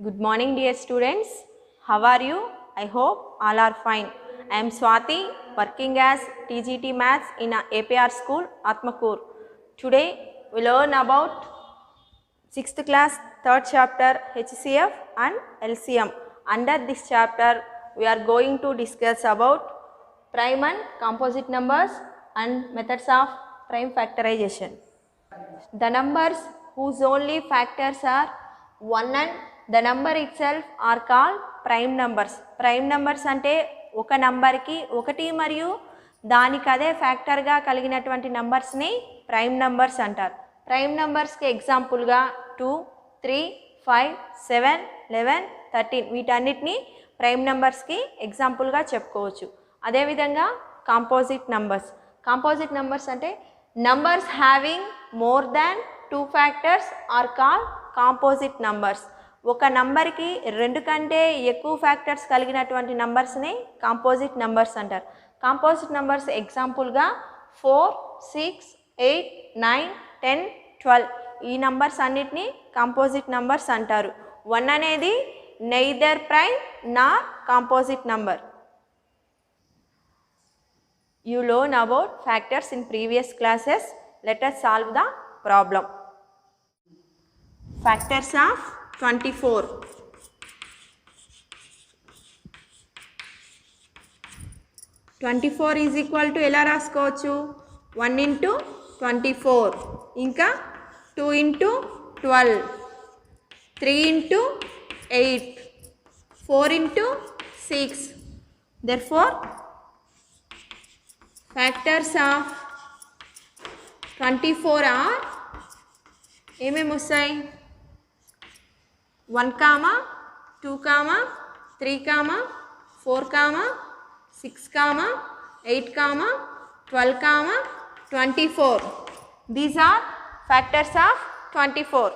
Good morning, dear students. How are you? I hope all are fine. I am Swati, working as TGT Maths in APR School, Atmakur. Today we learn about 6th class 3rd chapter HCF and LCM. Under this chapter, we are going to discuss about prime and composite numbers and methods of prime factorization. The numbers whose only factors are 1 and the number itself are called prime numbers. Prime numbers అంటే ఒక నంబర్కి ఒకటి మరియు దానికి అదే ఫ్యాక్టర్గా కలిగినటువంటి నంబర్స్ని prime numbers అంటారు. Prime నంబర్స్కి ఎగ్జాంపుల్గా 2, 3, 5, 7, 11, 13 వీటన్నిటిని ప్రైమ్ నంబర్స్కి ఎగ్జాంపుల్గా చెప్పుకోవచ్చు. అదేవిధంగా కాంపోజిట్ నంబర్స్. కాంపోజిట్ నంబర్స్ అంటే numbers having more than 2 factors are called composite numbers. ఒక నంబర్కి 2 కంటే ఎక్కువ ఫ్యాక్టర్స్ కలిగినటువంటి నంబర్స్ని కాంపోజిట్ నంబర్స్ అంటారు. కాంపోజిట్ నంబర్స్ ఎగ్జాంపుల్గా 4, 6, 8, 9, 10, 12 ఈ నంబర్స్ అన్నిటినీ కాంపోజిట్ నంబర్స్ అంటారు. 1 అనేది neither prime Nar composite number. You learn about factors in previous classes. Let us solve the problem. Factors of 24. 24 is equal to ఎలా రాసుకోవచ్చు 1 into 24 ఇంకా 2 into 12 3 into 8 4 into 6. Therefore factors of 24 are ఏమేమి వస్తాయి 1, 2, 3, 4, 6, 8, 12, 24. These are factors of 24.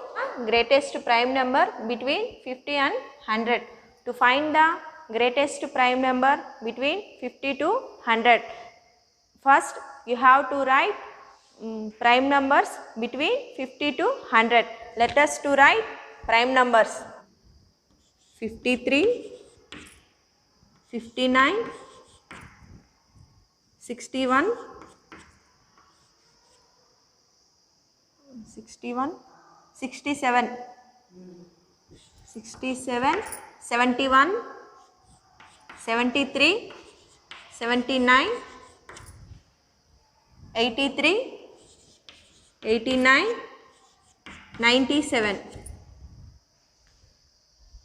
Greatest prime number between 50 and 100. To find the greatest prime number between 50 to 100. First, you have to write prime numbers between 50 to 100. Let us to write prime numbers. 53, 59, 61, 67, 71, 73, 79, 83, 89, 97.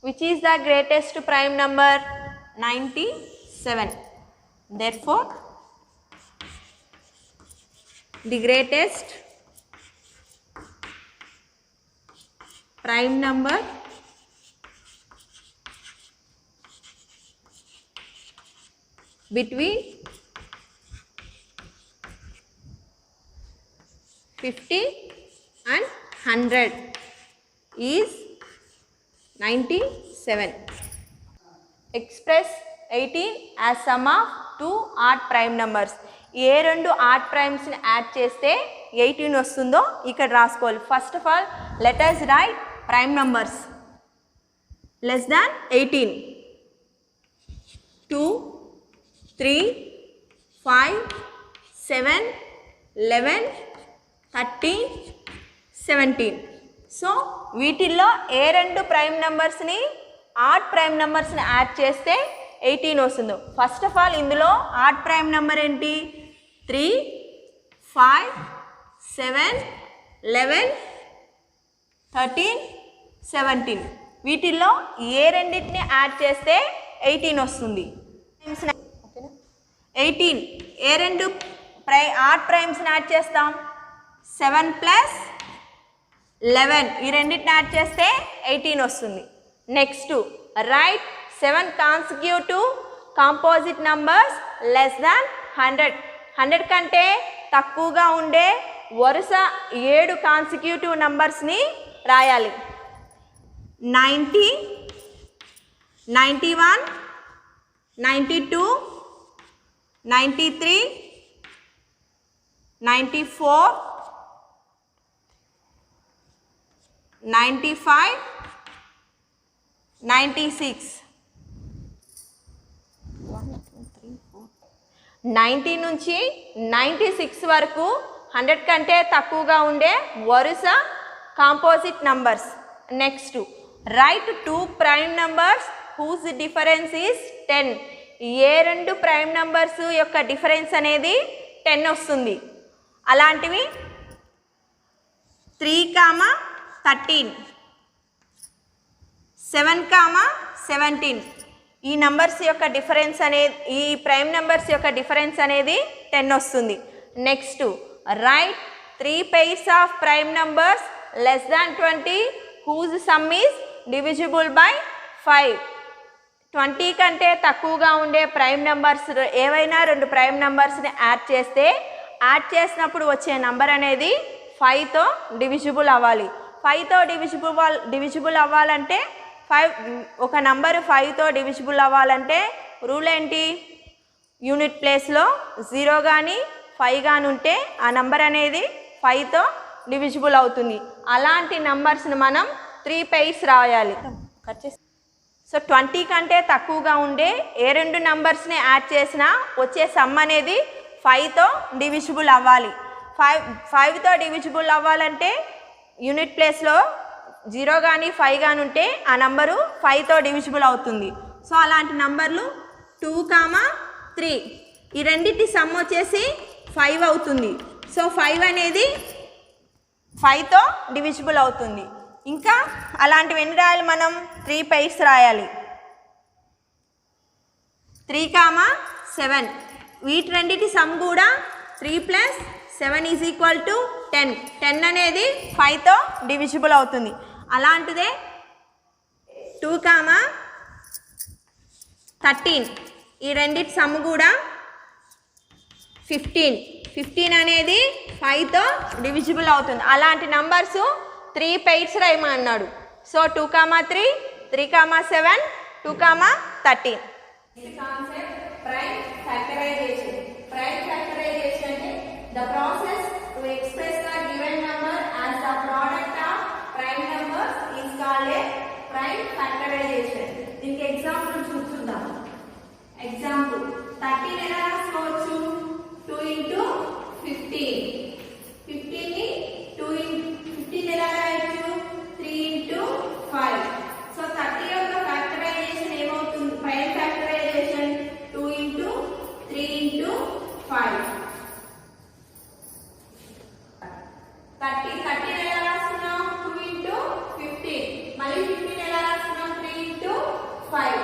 Which is the greatest prime number? 97. Therefore, the greatest prime number between 50 and 100 is 97. Express 18 as sum of 2 odd prime numbers. ఏ రెండు add ప్రైమ్స్ని add చేస్తే 18 వస్తుందో ఇక్కడ రాసుకోవాలి. First of all let us write prime numbers less than 18. 2, 3, 5, 7, 11, 13, 17. So వీటిల్లో ఏ రెండు prime నెంబర్స్ని odd prime నెంబర్స్ని add చేస్తే 18 వస్తుందో. First of all ఇందులో ఆడ్ ప్రైమ్ నెంబర్ ఏంటి 3, 5, 7, 11, 13, 17. వీటిల్లో ఏ రెండింటిని యాడ్ చేస్తే 18 వస్తుంది 18. ఏ రెండు ఆడ్ ప్రైమ్స్ని యాడ్ చేస్తాం 7 plus 11 ఈ రెండింటిని యాడ్ చేస్తే 18 వస్తుంది. Next right 7 consecutive composite numbers less than 100. 100 కంటే తక్కువగా ఉండే వరుస 7 కాన్సిక్యూటివ్ నంబర్స్ని రాయాలి. 90, 91, 92, 93, 94, 95, 96. 90 నుంచి 96 వరకు 100 కంటే తక్కువగా ఉండే వరుస composite numbers. Next right 2 prime numbers whose difference is 10. ఏ రెండు ప్రైమ్ నంబర్స్ యొక్క డిఫరెన్స్ అనేది 10 వస్తుంది. అలాంటివి 3, 13, 7, 17. ఈ నంబర్స్ యొక్క డిఫరెన్స్ అనేది, ఈ ప్రైమ్ నంబర్స్ యొక్క డిఫరెన్స్ అనేది 10 వస్తుంది. Next right 3 pairs of prime numbers less than 20 whose sum is divisible by 5. 20 కంటే తక్కువగా ఉండే ప్రైమ్ నంబర్స్ ఏవైనా రెండు ప్రైమ్ నంబర్స్ని యాడ్ చేసినప్పుడు వచ్చే నంబర్ అనేది 5తో డివిజిబుల్ అవ్వాలి. 5తో డివిజిబుల్ అవ్వాలంటే ఒక నంబరు 5తో డివిజిబుల్ అవ్వాలంటే రూల్ ఏంటి? యూనిట్ ప్లేస్లో 0 కానీ 5 కానీ ఉంటే ఆ నంబర్ అనేది 5తో డివిజిబుల్ అవుతుంది. అలాంటి నంబర్స్ని మనం 3 pairs రాయాలి. సో 20 కంటే తక్కువగా ఉండే ఏ రెండు నంబర్స్ని యాడ్ చేసినా వచ్చే సమ్ అనేది 5తో డివిజిబుల్ అవ్వాలి. 5తో డివిజిబుల్ అవ్వాలంటే యూనిట్ ప్లేస్లో 0 కానీ 5 కానీ ఉంటే ఆ నంబరు 5తో డివిజిబుల్ అవుతుంది. సో అలాంటి నంబర్లు 2, 3 ఈ రెండింటి సమ్ వచ్చేసి 5 అవుతుంది. సో 5 అనేది 5తో డివిజిబుల్ అవుతుంది. ఇంకా అలాంటివి ఎన్ని రాయాలి మనం? 3 pairs రాయాలి. 3, 7 వీటి రెండింటి సమ్ కూడా 3 + 7 = 10. 10 అనేది 5తో డివిజిబుల్ అవుతుంది. అలాంటిదే 2, 13 ఈ రెండింటి సమ్ కూడా 15. 15 అనేది 5తో డివిజిబుల్ అవుతుంది. అలాంటి numbers 3 pairs రాయమన్నాడు. So 2, 3, 3, 7, 2, 13. Prime factorization. Prime factorization అంటే the process to express the given number as the product of prime numbers is called a prime factorization. దీనికి ఎగ్జాంపుల్ చూద్దాం. ఎగ్జాంపుల్ 13 ఎలా రాసుకోవచ్చు? 2 × 15. 15 ని 15 ఎలా రాయొచ్చు? 3 × 5. సో 30 యొక్క ఫ్యాక్టరైజేషన్ ఏమవుతుంది? Prime factorisation 2 × 3 × 5. 30 ఎలా రాస్తున్నాం? 2 × 15. మళ్ళీ 15 ఎలా రాస్తున్నాం? 3 × 5.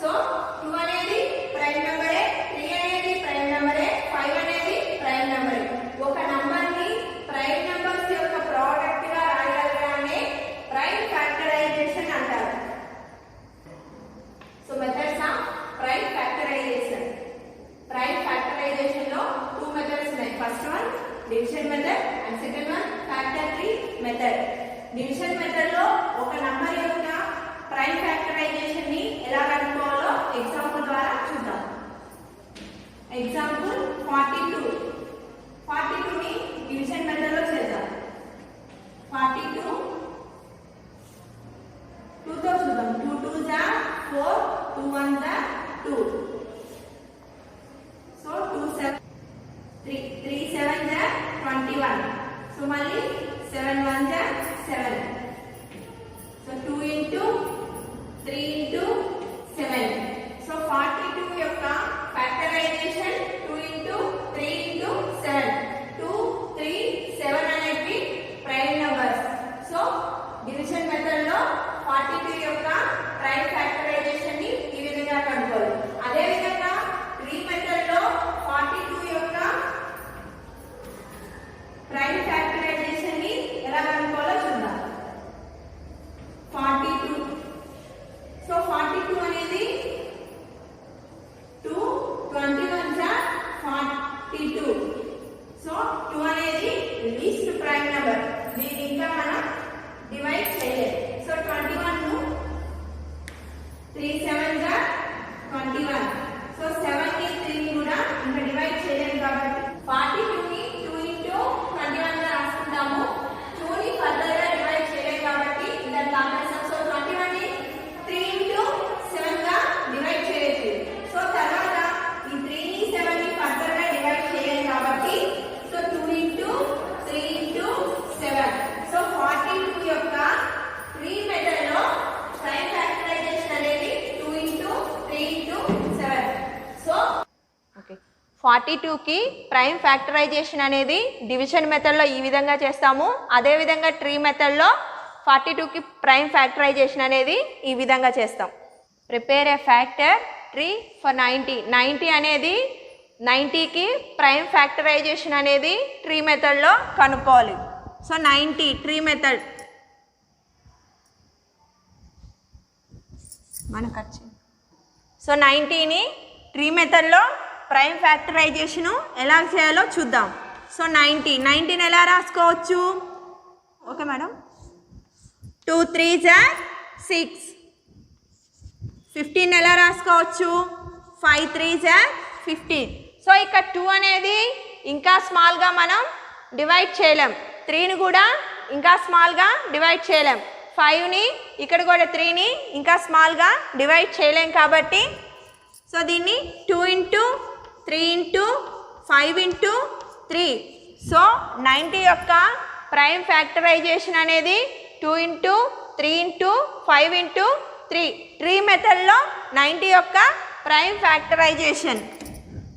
సో 2 అనేది ప్రైమ్ నంబరే, 3 అనేది ప్రైమ్ నంబరే, 5 అనేది ప్రైమ్ నంబరే. ఒక నంబర్ని ప్రైమ్ నంబర్స్ యొక్క ప్రోడక్ట్ గా రాయగలగానే ప్రైమ్ ఫ్యాక్టరైజేషన్ అంటారు. So methods of prime factorisation. Prime factorisation లో 2 మెథడ్స్ ఉన్నాయి. First one division method and second one factory method. Division method లో ఒక నంబర్ యొక్క ప్రైమ్ ఫ్యాక్టరైజేషన్ ని ఎలా కనుక్కోవాలో ఎగ్జాంపుల్ 42కి ప్రైమ్ ఫ్యాక్టరైజేషన్ అనేది డివిజన్ మెథడ్లో ఈ విధంగా చేస్తాము. అదేవిధంగా ట్రీ మెథడ్లో 42కి ప్రైమ్ ఫ్యాక్టరైజేషన్ అనేది ఈ విధంగా చేస్తాం. Prepare A factor tree for 90. 90 అనేది 90కి ప్రైమ్ ఫ్యాక్టరైజేషన్ అనేది ట్రీ మెథడ్లో కనుక్కోవాలి. సో 90 ట్రీ మెథడ్ మనకు వచ్చింది. సో 90ని ట్రీ మెథడ్లో ప్రైమ్ ఫ్యాక్టరైజేషను ఎలా చేయాలో చూద్దాం. సో 90ని ఎలా రాసుకోవచ్చు? Okay madam. 2 3s are 6. 15 ఎలా రాసుకోవచ్చు? 5 3s are 15. సో ఇక్కడ 2 అనేది ఇంకా స్మాల్గా మనం డివైడ్ చేయలేం. 3ని కూడా ఇంకా స్మాల్గా డివైడ్ చేయలేం. 5ని ఇక్కడ కూడా 3ని ఇంకా స్మాల్గా డివైడ్ చేయలేం కాబట్టి సో దీన్ని 2 ఇంటూ 3 ఇంటూ 5 ఇంటూ 3. సో 90 యొక్క ప్రైమ్ ఫ్యాక్టరైజేషన్ అనేది 2 ఇంటూ 3 ఇంటూ 5 ఇంటూ 3. ట్రీ మెథడ్లో 90 యొక్క ప్రైమ్ ఫ్యాక్టరైజేషన్.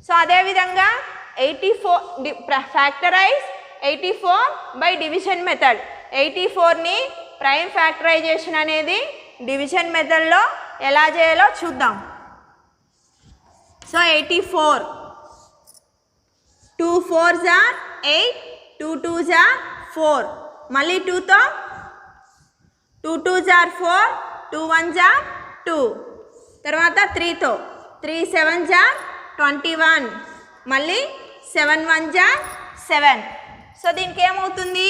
సో అదేవిధంగా 84 ఫ్యాక్టరైజ్ 84 బై డివిజన్ మెథడ్. 84ని ప్రైమ్ ఫ్యాక్టరైజేషన్ అనేది డివిజన్ మెథడ్లో ఎలా చేయాలో చూద్దాం. So 84 2 4s are 8, 2 2s are 4. మళ్ళీ 2తో 2 2s are 4, 2 1s are 2. తర్వాత 3తో 3 7s are 21. మళ్ళీ 7 1s are 7. సో దీనికి ఏమవుతుంది?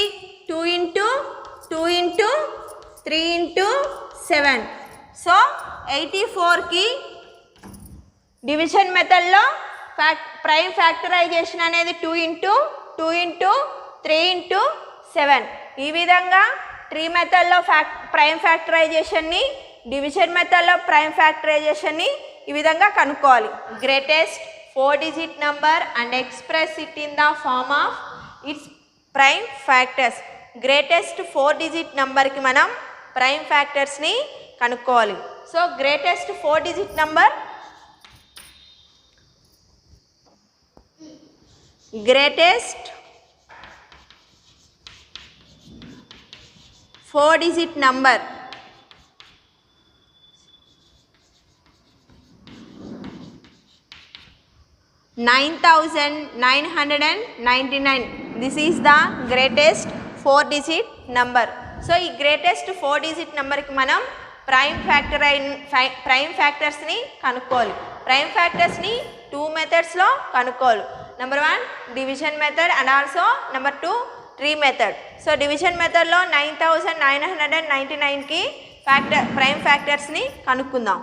2 ఇంటూ 2 ఇంటూ 3 ఇంటూ 7. సో 84కి డివిజన్ మెథడ్లో ప్రైమ్ ఫ్యాక్టరైజేషన్ అనేది 2 ఇంటూ 2 ఇంటూ 3 ఇంటూ 7. ఈ విధంగా ట్రీ మెథడ్లో ప్రైమ్ ఫ్యాక్టరైజేషన్ని, డివిజన్ మెథడ్లో ప్రైమ్ ఫ్యాక్టరైజేషన్ని ఈ విధంగా కనుక్కోవాలి. Greatest 4-digit number and express it in the form of its prime factors. Greatest 4-digit నెంబర్కి మనం ప్రైమ్ ఫ్యాక్టర్స్ని కనుక్కోవాలి. So greatest 4-digit number greatest 4-digit number 9999. This is the greatest 4-digit number. So ఈ greatest 4-digit నెంబర్కి మనం prime ఫ్యాక్టర్స్ని కనుక్కోవాలి. Prime ఫ్యాక్టర్స్ని 2 మెథడ్స్లో కనుక్కోవాలి. Number 1 division method and also number 2 tree method. So division మెథడ్లో 9999కి prime ఫ్యాక్టర్స్ని కనుక్కుందాం.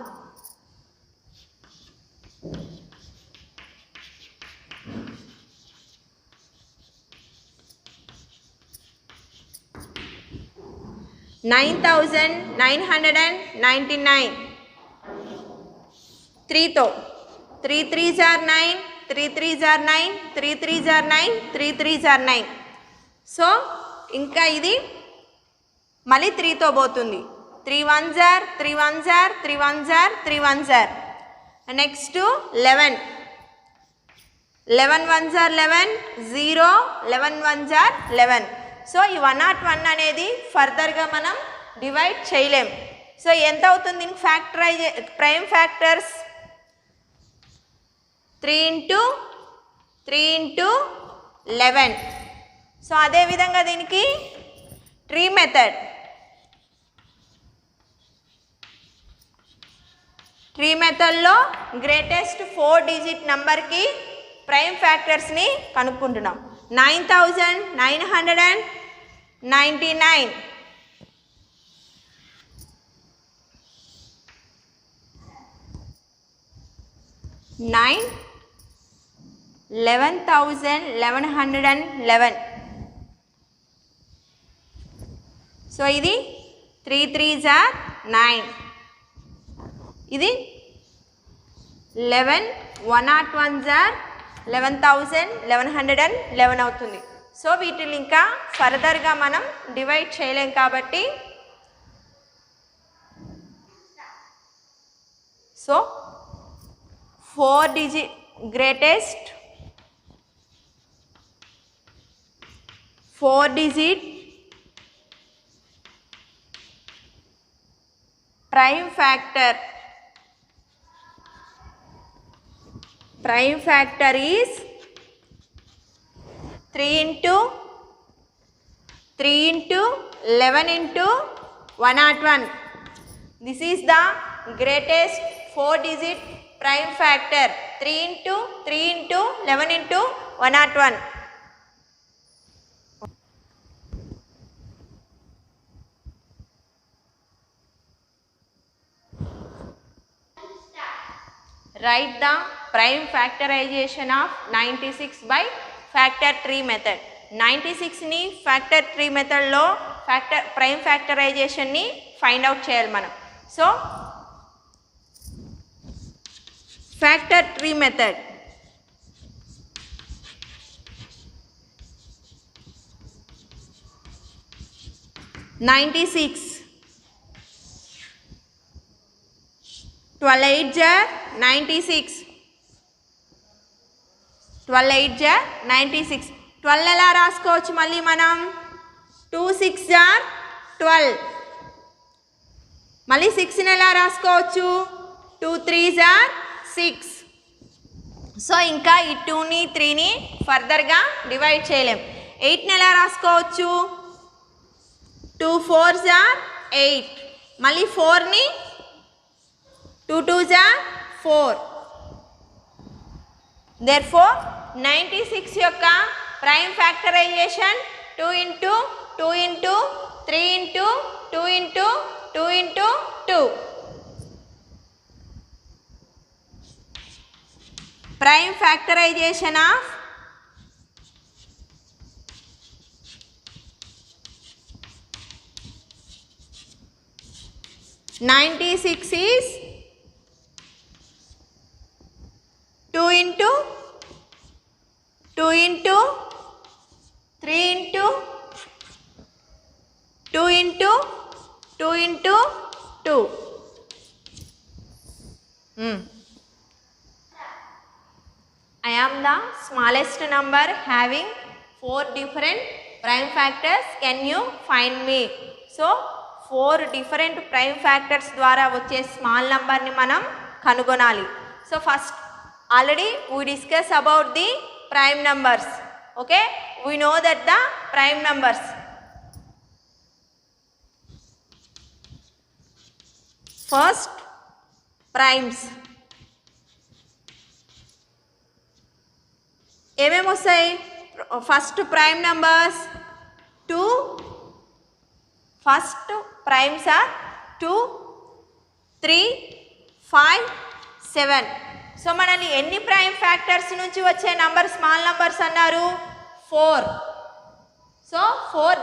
$9,999 3తో 3 3s are 9, 3 3s are 9, 3 3s are 9, 3 3s are 9. So ఇంకా ఇది మళ్ళీ 3తో పోతుంది. 3 1s are 3 1s are 3 1s are 3 1s are. Next 11 11 1s are 11, 0 11 1s are 11. So ఈ 101 అనేది ఫర్దర్గా మనం డివైడ్ చేయలేం. సో ఎంత అవుతుంది దీనికి prime factors 3 into 3 into 11. So అదేవిధంగా దీనికి ట్రీ మెథడ్. ట్రీ మెథడ్లో గ్రేటెస్ట్ 4-digit నెంబర్కి ప్రైమ్ ఫ్యాక్టర్స్ని కనుక్కుంటున్నాం. 9999 9 11,1111. సో ఇది 3 3s are 9. ఇది 11 101s are 11,1111 అవుతుంది. సో వీటిని ఇంకా ఫర్దర్గా మనం డివైడ్ చేయలేం కాబట్టి so 4-digit greatest 4-digit prime factor. Prime factor is 3 into 11 into 101. This is the greatest 4-digit prime factor. 3 into 11 into 101. Write the prime factorization of 96 by factor tree method. 96 ni factor tree method lo prime factorization ni find out cheyali manam. So factor tree method. (96) 12 8 jar 96. 12 8 jar 96. 12 ఎలా రాసుకోవచ్చు మళ్ళీ మనం 2 6 jar 12. మళ్ళీ 6 ని ఎలా రాసుకోవచ్చు 2 3 jar 6. So ఇంకా ఈ 2 ని 3 ని ఫర్దర్గా డివైడ్ చేయలేం. 8 ని ఎలా రాసుకోవచ్చు 2 4 jar 8. మళ్ళీ 4 ని 2 2 jar 4. Therefore 96 యొక్క prime factorization 2 into 2 into 3 into 2 into 2 into 2. Prime factorization of 96 is 2 into 2 into 3 into 2 into 2 into 2. I am the smallest number having 4 different prime factors. Can you find me? So 4 different prime factors ద్వారా వచ్చే small number ని మనం కనుగొనాలి. So first already we discussed about the prime numbers. Okay, we know that the prime numbers. First primes ఏమేమి వస్తాయి? First prime numbers 2. First primes are 2 3 5 7. So మనల్ని ఎన్ని prime factors నుంచి వచ్చే నంబర్ స్మాల్ నంబర్స్ అన్నారు? 4. So 4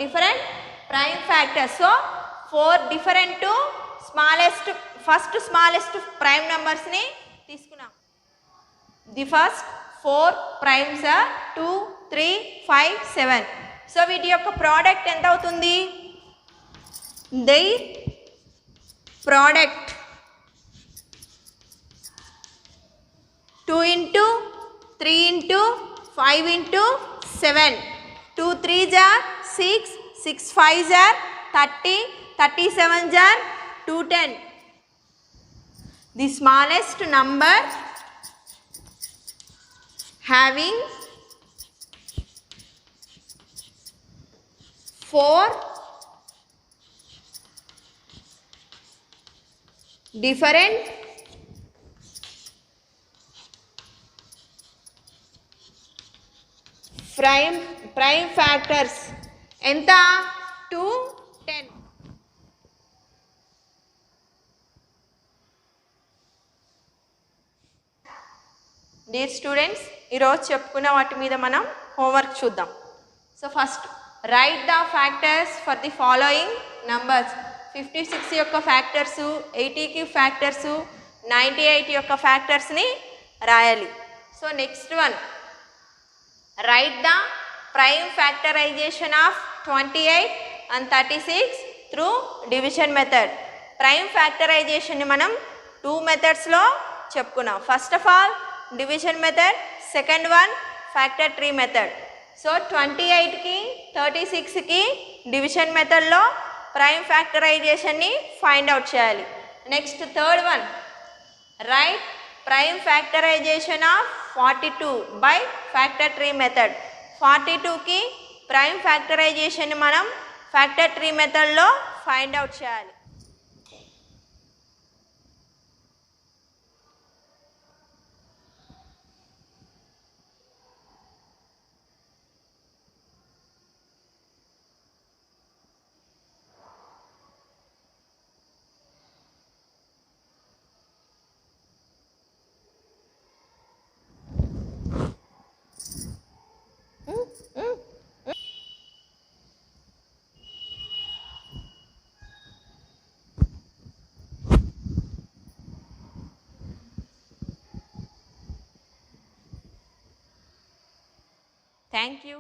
different prime factors. So 4 different to smallest first smallest prime నంబర్స్ని తీసుకున్నాం. The first 4 primes are 2 3 5 7. So వీటి యొక్క ప్రోడక్ట్ ఎంత అవుతుంది? The product 2 into 3 into 5 into 7. 2 3s are 6, 6 5s are 30, 37s are 210. The smallest number having 4 different prime factors. ఎంత? 2 10. Dear students, ఈరోజు చెప్పుకున్న వాటి మీద మనం హోంవర్క్ చూద్దాం. So first right the factors for the following numbers. 56 యొక్క ఫ్యాక్టర్సు, 80కి ఫ్యాక్టర్సు, 98 యొక్క ఫ్యాక్టర్స్ని రాయాలి. So next one, write the prime factorization of 28 and 36 through division method. Prime factorization ని మనం 2 methods లో చెప్పుకున్నాం. First of all division method, second one factor tree method. So 28కి 36కి division మెథడ్లో ప్రైమ్ ఫ్యాక్టరైజేషన్ని ఫైండ్ అవుట్ చేయాలి. Next third one, right prime factorization of 42 by factor tree method. 42కి ప్రైమ్ ఫ్యాక్టరైజేషన్ మనం ఫ్యాక్టర్ ట్రీ మెథడ్లో ఫైండ్ అవుట్ చేయాలి. Thank you.